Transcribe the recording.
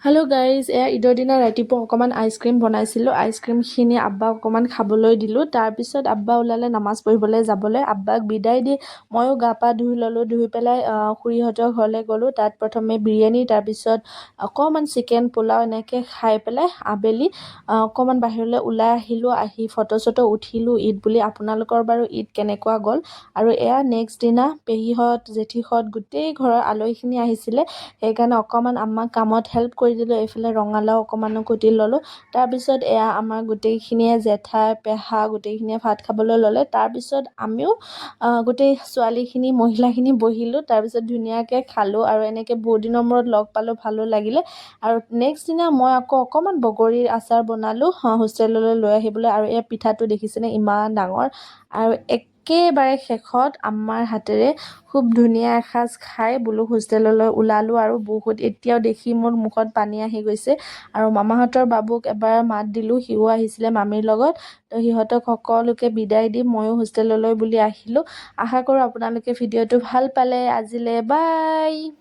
Hello' guys, এয়া ঈদৰ দিনা ৰাতিপুৱা অকণমান আইচক্ৰীম বনাইছিলোঁ। আইচক্ৰীমখিনি আব্বাক অকণমান খাবলৈ দিলোঁ। তাৰপিছত আব্বা ওলালে নামাজ পঢ়িবলৈ যাবলৈ। আব্বাক বিদায় দি ময়ো গা পা ধুই ল'লোঁ। ধুই পেলাই খুৰীহঁতৰ ঘৰলৈ গ'লোঁ। তাত প্ৰথমে বিৰিয়ানী, তাৰপিছত অকণমান চিকেন পোলাও এনেকৈ খাই পেলাই আবেলি অকণমান বাহিৰলৈ ওলাই আহিলোঁ। আহি ফটো চটো উঠিলোঁ ঈদ বুলি। আপোনালোকৰ বাৰু ঈদ কেনেকুৱা গ'ল? আৰু এয়া নেক্সট দিনা পেহীহঁত, জেঠীহঁত গোটেই ঘৰৰ আলহীখিনি আহিছিলে। সেইকাৰণে অকণমান আমাক কামত হেল্প কৰি দিলোঁ। এইফালে ৰঙালাও অকণমানো কুটি ল'লোঁ। তাৰপিছত এয়া আমাৰ গোটেইখিনিয়ে জেঠাই, পেহা গোটেইখিনিয়ে ভাত খাবলৈ ল'লে। তাৰপিছত আমিও গোটেই ছোৱালীখিনি, মহিলাখিনি বহিলোঁ। তাৰপিছত ধুনীয়াকৈ খালোঁ আৰু এনেকৈ বহুত দিনৰ মূৰত লগ পালোঁ, ভালো লাগিলে। আৰু নেক্সট দিনা মই আকৌ অকণমান বগৰীৰ আচাৰ বনালোঁ হোষ্টেললৈ লৈ আহিবলৈ। আৰু এই পিঠাটো দেখিছেনে ইমান ডাঙৰ। আৰু একেবাৰে শেষত আমাৰ হাতেৰে খুব ধুনীয়া এসাঁজ খাই বোলো হোষ্টেললৈ ওলালোঁ। আৰু বহুত এতিয়াও দেখি মোৰ মুখত পানী আহি গৈছে। আৰু মামাহঁতৰ বাবুক এবাৰ মাত দিলোঁ, সিও আহিছিলে মামীৰ লগত। তো সিহঁতক সকলোকে বিদায় দি ময়ো হোষ্টেললৈ বুলি আহিলোঁ। আশা কৰোঁ আপোনালোকে ভিডিঅ'টো ভাল পালে। আজিলৈ বাই।